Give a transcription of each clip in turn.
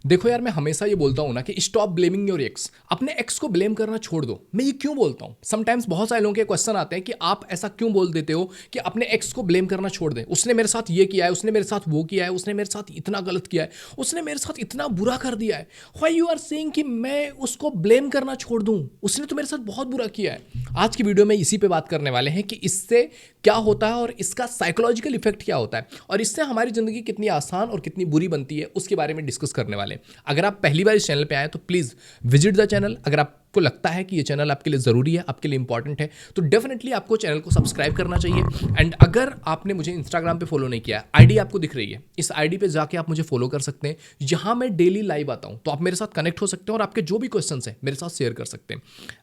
देखो यार, मैं हमेशा ये बोलता हूँ ना कि स्टॉप ब्लेमिंग योर एक्स। अपने एक्स को ब्लेम करना छोड़ दो। मैं ये क्यों बोलता हूँ? समटाइम्स बहुत सारे लोगों के क्वेश्चन आते हैं कि आप ऐसा क्यों बोल देते हो कि अपने एक्स को ब्लेम करना छोड़ दें। उसने मेरे साथ ये किया है, उसने मेरे साथ वो किया है, उसने मेरे साथ इतना गलत किया है, उसने मेरे साथ इतना बुरा कर दिया है। व्हाई यू आर सेइंग कि मैं उसको ब्लेम करना छोड़ दूँ? उसने तो मेरे साथ बहुत बुरा किया है। आज की वीडियो में इसी पे बात करने वाले हैं कि इससे क्या होता है और इसका साइकोलॉजिकल इफेक्ट क्या होता है और इससे हमारी ज़िंदगी कितनी आसान और कितनी बुरी बनती है, उसके बारे में डिस्कस करने वाले हैं। अगर आप पहली बार इस चैनल पे आए तो प्लीज़ विजिट द चैनल। अगर आपको लगता है कि ये चैनल आपके लिए ज़रूरी है, आपके लिए इंपॉर्टेंट है, तो डेफिनेटली आपको चैनल को सब्सक्राइब करना चाहिए। एंड अगर आपने मुझे इंस्टाग्राम पे फॉलो नहीं किया, आईडी आपको दिख रही है, इस आईडी पे जाके आप मुझे फॉलो कर सकते हैं। यहाँ मैं डेली लाइव आता हूँ, तो आप मेरे साथ कनेक्ट हो सकते हैं और आपके जो भी क्वेश्चन हैं मेरे साथ शेयर कर सकते हैं।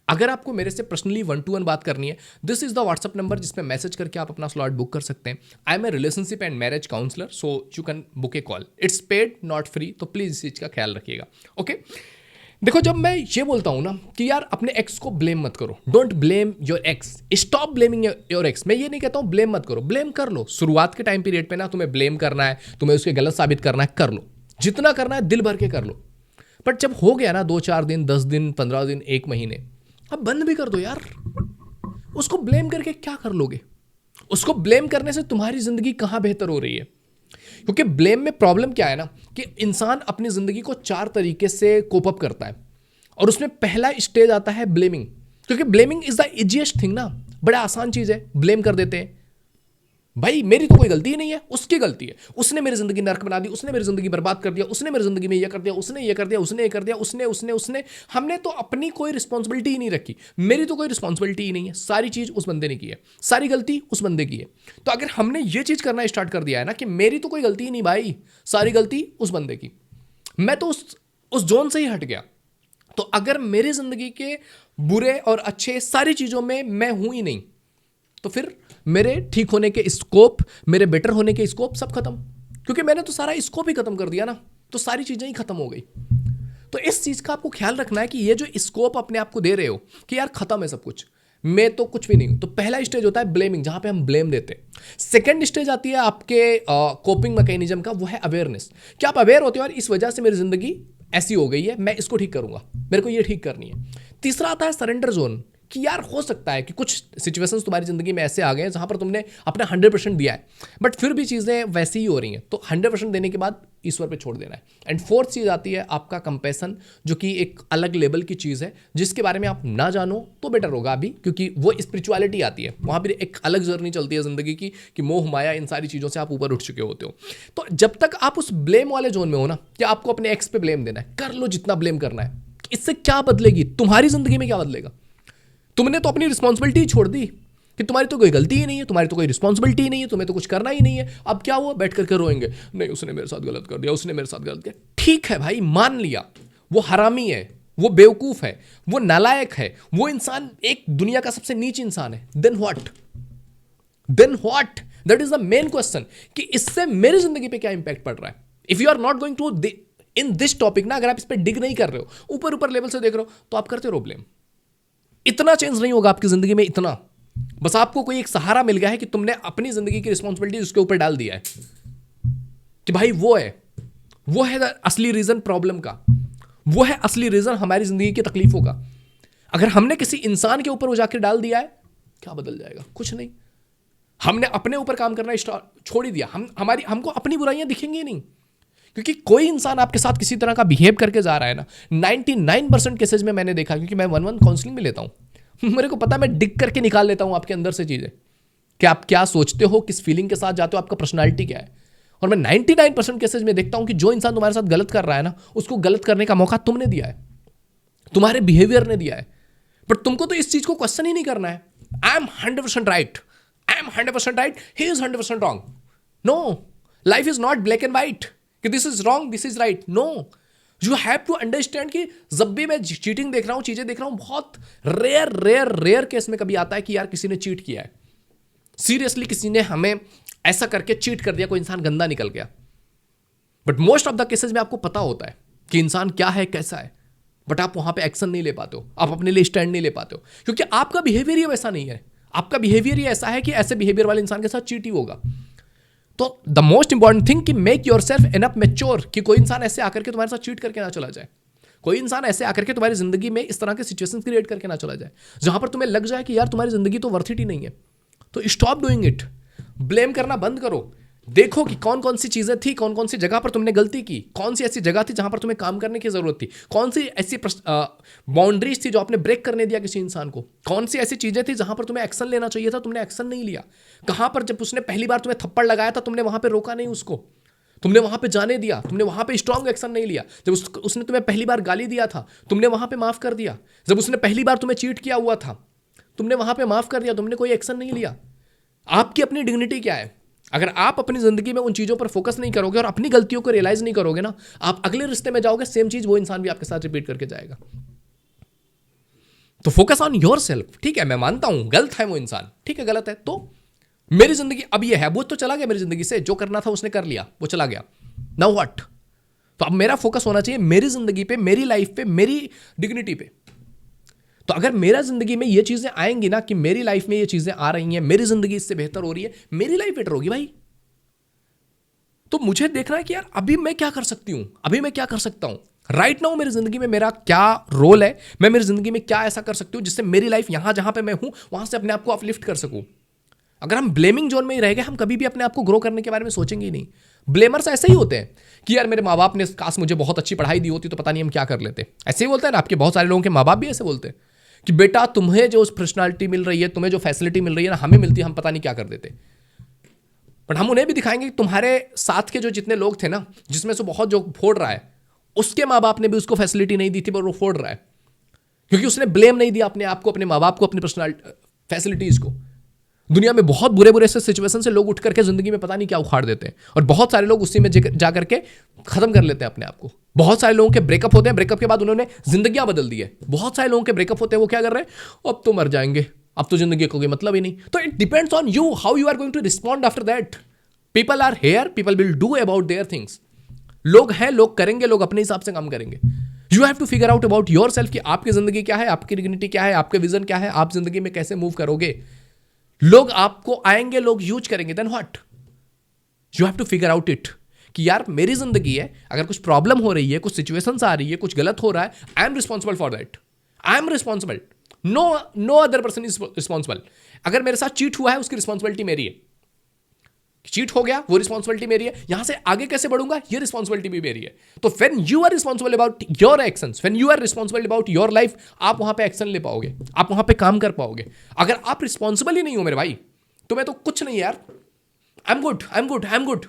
अगर आपको मेरे से पर्सनली 1-to-1 बात करनी है, this is the WhatsApp number जिसमें मैसेज करके आप अपना स्लॉट बुक कर सकते हैं। I am a relationship and marriage counsellor, so you can book a call. It's paid not free, तो प्लीज इस चीज का ख्याल रखिएगा। ओके, देखो, जब मैं ये बोलता हूं ना कि यार अपने एक्स को ब्लेम मत करो, don't blame your x, stop blaming your x, मैं ये नहीं कहता हूं ब्लेम मत करो, ब्लेम कर लो। शुरुआत के टाइम पीरियड पे ना तुम्हें ब्लेम करना है, तुम्हें उसके गलत साबित करना है, कर लो, जितना करना है दिल भर के कर लो। बट जब हो गया ना 2-4 दिन, 10 दिन, 15 दिन, 1 महीने, अब बंद भी कर दो यार। उसको ब्लेम करके क्या कर लोगे? उसको ब्लेम करने से तुम्हारी जिंदगी कहां बेहतर हो रही है? क्योंकि ब्लेम में प्रॉब्लम क्या है ना कि इंसान अपनी जिंदगी को 4 तरीके से कोप अप करता है और उसमें पहला स्टेज आता है ब्लेमिंग। क्योंकि blaming is the easiest thing ना, बड़ा आसान चीज है, ब्लेम कर देते हैं। भाई मेरी तो कोई गलती ही नहीं है, उसकी गलती है, उसने मेरी जिंदगी नर्क बना दी, उसने मेरी जिंदगी बर्बाद कर दिया, उसने मेरी जिंदगी में ये कर दिया, उसने ये कर दिया, उसने ये कर दिया, उसने हमने तो अपनी कोई रिस्पॉन्सिबिलिटी ही नहीं रखी। मेरी तो कोई रिस्पॉन्सिबिलिटी ही नहीं है, सारी चीज उस बंदे ने की है, सारी गलती उस बंदे की है। तो अगर हमने ये चीज करना स्टार्ट कर दिया है ना कि मेरी तो कोई गलती ही नहीं भाई, सारी गलती उस बंदे की, मैं तो उस जोन से ही हट गया। तो अगर मेरी जिंदगी के बुरे और अच्छे सारी चीजों में मैं हूं ही नहीं, तो फिर मेरे ठीक होने के स्कोप, मेरे बेटर होने के स्कोप सब खत्म। क्योंकि मैंने तो सारा स्कोप ही खत्म कर दिया ना, तो सारी चीजें ही खत्म हो गई। तो इस चीज का आपको ख्याल रखना है कि ये जो स्कोप अपने आप को दे रहे हो कि यार खत्म है सब कुछ, मैं तो कुछ भी नहीं हूं, तो पहला स्टेज होता है ब्लेमिंग, जहां पे हम ब्लेम देते हैं। सेकंड स्टेज आती है आपके कोपिंग मैकेनिज्म का, वो है अवेयरनेस। क्या आप अवेयर होते हो यार इस वजह से मेरी जिंदगी ऐसी हो गई है, मैं इसको ठीक करूंगा, मेरे को ये ठीक करनी है। तीसरा आता है सरेंडर जोन, कि यार हो सकता है कि कुछ सिचुएशंस तुम्हारी जिंदगी में ऐसे आ गए हैं जहां पर तुमने अपना 100% दिया है, बट फिर भी चीज़ें वैसी ही हो रही हैं, तो 100% देने के बाद ईश्वर पे छोड़ देना है। एंड फोर्थ चीज़ आती है आपका कंपैशन, जो कि एक अलग लेवल की चीज़ है, जिसके बारे में आप ना जानो तो बेटर होगा अभी, क्योंकि वो स्पिरिचुअलिटी आती है, वहाँ पर एक अलग जर्नी चलती है जिंदगी की, कि मोह माया इन सारी चीज़ों से आप ऊपर उठ चुके होते हो। तो जब तक आप उस ब्लेम वाले जोन में हो ना, कि आपको अपने एक्स पे ब्लेम देना है, कर लो जितना ब्लेम करना है। इससे क्या बदलेगी तुम्हारी जिंदगी में? क्या बदलेगा? तुमने तो अपनी रिस्पॉन्सिबिलिटी छोड़ दी कि तुम्हारी तो कोई गलती ही नहीं है, तुम्हारी तो कोई रिस्पॉन्सिबिलिटी ही नहीं है, तुम्हें तो कुछ करना ही नहीं है। अब क्या हुआ? बैठ करके रोएंगे, नहीं उसने मेरे साथ गलत कर दिया, उसने मेरे साथ गलत किया। ठीक है भाई, मान लिया, वो हरामी है, वो बेवकूफ है, वो नालायक है, वो इंसान एक दुनिया का सबसे नीच इंसान है। Then what? That is the main question, कि इससे मेरी जिंदगी पे क्या इंपैक्ट पड़ रहा है। If you are not going to in this topic ना, अगर आप इस पर डिग नहीं कर रहे हो, ऊपर ऊपर लेवल से देख रहे हो, तो आप करते रहो ब्लेम। इतना चेंज नहीं होगा आपकी जिंदगी में, इतना बस आपको कोई एक सहारा मिल गया है कि तुमने अपनी जिंदगी की रिस्पॉन्सिबिलिटी उसके ऊपर डाल दिया है, कि भाई वो है असली रीजन प्रॉब्लम का, वो है असली रीजन हमारी जिंदगी की तकलीफों का। अगर हमने किसी इंसान के ऊपर वो जाकर डाल दिया है, क्या बदल जाएगा? कुछ नहीं। हमने अपने ऊपर काम करना छोड़ ही दिया, हमको अपनी बुराइयां दिखेंगी नहीं, क्योंकि कोई इंसान आपके साथ किसी तरह का बिहेव करके जा रहा है ना, 99% केसेज में मैंने देखा, क्योंकि मैं 1-1 काउंसलिंग में लेता हूं, मेरे को पता, मैं डिग करके निकाल लेता हूं आपके अंदर से चीजें, कि आप क्या सोचते हो, किस फीलिंग के साथ जाते हो, आपका पर्सनालिटी क्या है। और मैं 99% केसेज में देखता हूं कि जो इंसान तुम्हारे साथ गलत कर रहा है ना, उसको गलत करने का मौका तुमने दिया है, तुम्हारे बिहेवियर ने दिया है, बट तुमको तो इस चीज को क्वेश्चन ही नहीं करना है। I am 100% right, I am 100% right, he is 100% wrong. No, life is not black and white कि this is wrong, this is right. No, you have to understand कि जब भी मैं चीटिंग देख रहा हूं, चीजें देख रहा हूं, बहुत रेयर केस में कभी आता है कि यार किसी ने चीट किया है, सीरियसली किसी ने हमें ऐसा करके चीट कर दिया, कोई इंसान गंदा निकल गया। But most of the cases में आपको पता होता है कि इंसान क्या है, कैसा है, बट आप वहां पे एक्शन नहीं ले पाते हो, आप अपने लिए स्टैंड नहीं ले पाते हो, क्योंकि आपका बिहेवियर ही वैसा नहीं है। आपका बिहेवियर ही ऐसा है कि ऐसे बिहेवियर वाले इंसान के साथ चीट ही होगा। तो द मोस्ट इंपॉर्टेंट थिंग कि make your self enough mature कि कोई इंसान ऐसे आकर के तुम्हारे साथ चीट करके ना चला जाए, कोई इंसान ऐसे आकर के तुम्हारी जिंदगी में इस तरह के सिचुएशंस क्रिएट करके ना चला जाए जहां पर तुम्हें लग जाए कि यार तुम्हारी जिंदगी तो वर्थ इट ही नहीं है। तो स्टॉप डूइंग इट, ब्लेम करना बंद करो। देखो कि कौन कौन सी चीजें थी, कौन कौन सी जगह पर तुमने गलती की, कौन सी ऐसी जगह थी जहां पर तुम्हें काम करने की जरूरत थी, कौन सी ऐसी बाउंड्रीज थी जो आपने ब्रेक करने दिया किसी इंसान को, कौन सी ऐसी चीजें थी जहां पर तुम्हें एक्शन लेना चाहिए था, तुमने एक्शन नहीं लिया, कहां पर जब उसने पहली बार तुम्हें थप्पड़ लगाया था तुमने वहां पर रोका नहीं उसको, तुमने वहां पे जाने दिया, तुमने वहां पे स्ट्रांग एक्शन नहीं लिया, जब उसने तुम्हें पहली बार गाली दिया था तुमने वहां पे माफ कर दिया, जब उसने पहली बार तुम्हें चीट किया हुआ था तुमने वहां पे माफ कर दिया, तुमने कोई एक्शन नहीं लिया। आपकी अपनी डिग्निटी क्या है? अगर आप अपनी जिंदगी में उन चीजों पर फोकस नहीं करोगे और अपनी गलतियों को रियलाइज नहीं करोगे ना, आप अगले रिश्ते में जाओगे सेम चीज वो इंसान भी आपके साथ रिपीट करके जाएगा। तो फोकस ऑन योर सेल्फ। ठीक है, मैं मानता हूं गलत है वो इंसान, ठीक है गलत है, तो मेरी जिंदगी अब ये है, वो तो चला गया मेरी जिंदगी से, जो करना था उसने कर लिया, वो चला गया, नाउ व्हाट। तो अब मेरा फोकस होना चाहिए मेरी जिंदगी पे, मेरी लाइफ पे, मेरी डिग्निटी पे। तो अगर मेरा जिंदगी में ये चीजें आएंगी ना कि मेरी लाइफ में ये चीजें आ रही हैं, मेरी जिंदगी इससे बेहतर हो रही है, मेरी लाइफ बेटर होगी भाई। तो मुझे देखना है कि यार अभी मैं क्या कर सकती हूं, अभी मैं क्या कर सकता हूं, राइट नाउ मेरी जिंदगी में मेरा क्या रोल है, मैं मेरी जिंदगी में क्या ऐसा कर सकती हूं जिससे मेरी लाइफ यहां जहां पे मैं हूं वहां से अपने आप को अपलिफ्ट कर सकूं। अगर हम ब्लेमिंग जोन में ही रह गए, हम कभी भी अपने आप को ग्रो करने के बारे में सोचेंगे ही नहीं। ब्लेमर्स ऐसे ही होते हैं कि यार मेरे माँ बाप ने काश मुझे बहुत अच्छी पढ़ाई दी होती तो पता नहीं हम क्या कर लेते। ऐसे ही बोलते हैं ना, आपके बहुत सारे लोगों के माँ बाप भी ऐसे बोलते हैं कि बेटा तुम्हें जो पर्सनालिटी मिल रही है, तुम्हें जो फैसिलिटी मिल रही है ना, हमें मिलती है हम पता नहीं क्या कर देते। बट हम उन्हें भी दिखाएंगे कि तुम्हारे साथ के जो जितने लोग थे ना, जिसमें से बहुत जो फोड़ रहा है, उसके माँ बाप ने भी उसको फैसिलिटी नहीं दी थी पर वो फोड़ रहा है, क्योंकि उसने ब्लेम नहीं दिया अपने आप को, अपने माँ बाप को, अपनी पर्सनैलिटी फैसिलिटीज को। दुनिया में बहुत बुरे बुरे से सिचुएशन से लोग उठ करके जिंदगी में पता नहीं क्या उखाड़ देते हैं, और बहुत सारे लोग उसी में जा करके खत्म कर लेते हैं अपने आप को। बहुत सारे लोगों के ब्रेकअप होते हैं, ब्रेकअप के बाद उन्होंने जिंदगियां बदल दी है। बहुत सारे लोगों के ब्रेकअप होते हैं, वो क्या कर रहे हैं, अब तो मर जाएंगे, अब तो जिंदगी को कोई मतलब ही नहीं। तो it depends on you how you are going to respond after that. People are here, people will do about their things. लोग हैं, लोग करेंगे, लोग अपने हिसाब से काम करेंगे। You have to figure out about your self कि आपकी जिंदगी क्या है, आपकी डिग्निटी क्या है, आपके विजन क्या है, आप जिंदगी में कैसे मूव करोगे। लोग आपको आएंगे, लोग यूज करेंगे, then what. You have to figure out it कि यार मेरी जिंदगी है, अगर कुछ प्रॉब्लम हो रही है, कुछ सिचुएशंस आ रही है, कुछ गलत हो रहा है, I am responsible for that. I am responsible, no other person is responsible. अगर मेरे साथ चीट हुआ है उसकी रिस्पॉन्सिबिलिटी मेरी है, चीट हो गया वो रिस्पॉन्सिबिलिटी मेरी है, यहां से आगे कैसे बढ़ूंगा ये रिस्पॉन्सिबिलिटी भी मेरी है। तो when you are responsible about your actions, when you are responsible about your life, आप वहां पे एक्शन ले पाओगे, आप वहां पे काम कर पाओगे। अगर आप रिस्पॉन्सिबल ही नहीं हो मेरे भाई, तो मैं तो कुछ नहीं यार, I am good, I am good, I am good.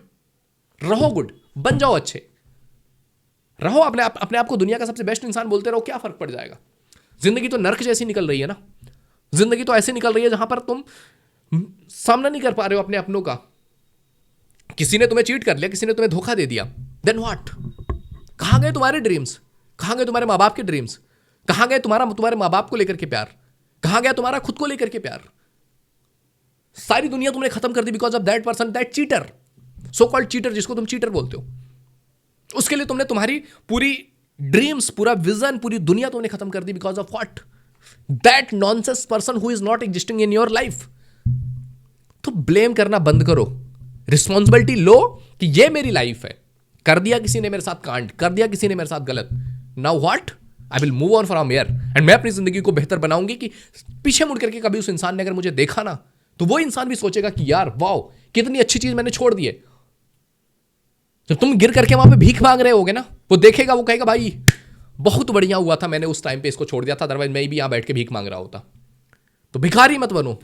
रहो गुड, बन जाओ अच्छे, रहो अपने आप को दुनिया का सबसे बेस्ट इंसान बोलते रहो, क्या फर्क पड़ जाएगा। जिंदगी तो नर्क जैसी निकल रही है ना, जिंदगी तो ऐसे निकल रही है जहां पर तुम सामना नहीं कर पा रहे हो अपने अपनों का। किसी ने तुम्हें चीट कर लिया, किसी ने तुम्हें धोखा दे दिया, देन व्हाट। कहां गए तुम्हारे ड्रीम्स, कहां गए तुम्हारे माँ बाप के ड्रीम्स, कहां गए तुम्हारे माँ बाप को लेकर के प्यार, कहां गया तुम्हारा खुद को लेकर के प्यार। सारी दुनिया तुमने खत्म कर दी because of that person, that cheater, so called cheater, जिसको तुम चीटर बोलते हो। उसके लिए तुमने तुम्हारी पूरी ड्रीम्स, पूरा विजन, पूरी दुनिया तुमने खत्म कर दी because of what, that nonsense person who is not existing in your life. तो ब्लेम करना बंद करो, रिस्पॉन्सिबिलिटी लो कि ये मेरी लाइफ है, कर दिया किसी ने मेरे साथ कांड, कर दिया किसी ने मेरे साथ गलत, now what, I will move on from here and मैं अपनी जिंदगी को बेहतर बनाऊंगी कि पीछे मुड़ करके कभी उस इंसान ने अगर मुझे देखा ना, तो वो इंसान भी सोचेगा कि यार वाओ कितनी अच्छी चीज मैंने छोड़ दी है। जब तुम गिर करके वहां पे भीख मांग रहे होगे ना, वो देखेगा, वो कहेगा भाई बहुत बढ़िया हुआ था मैंने उस टाइम पे इसको छोड़ दिया था, अदरवाइज मैं भी यहां बैठ के भीख मांग रहा होता। तो भिखारी मत बनो,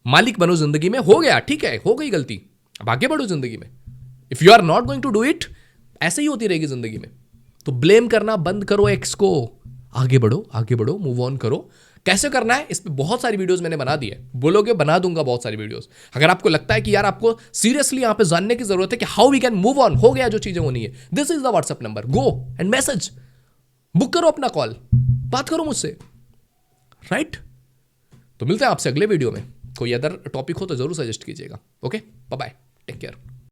मालिक बनो जिंदगी में। हो गया, ठीक है, हो गई गलती, अब आगे बढ़ो जिंदगी में। If you are not going to do it, ऐसे ही होती रहेगी जिंदगी में। तो ब्लेम करना बंद करो एक्स को, आगे बढ़ो, आगे बढ़ो, मूव ऑन करो। कैसे करना है इस पे बहुत सारी वीडियोस मैंने बना दी है, बोलोगे बना दूंगा बहुत सारी वीडियोस। अगर आपको लगता है कि यार आपको सीरियसली यहां पे जानने की जरूरत है कि how we can move on, हो गया जो चीजें होनी है, this is the WhatsApp number, go and message, book करो अपना कॉल, बात करो मुझसे, राइट। तो मिलते हैं आपसे अगले वीडियो में। कोई अदर टॉपिक हो तो जरूर सजेस्ट कीजिएगा। Okay, bye bye, take care.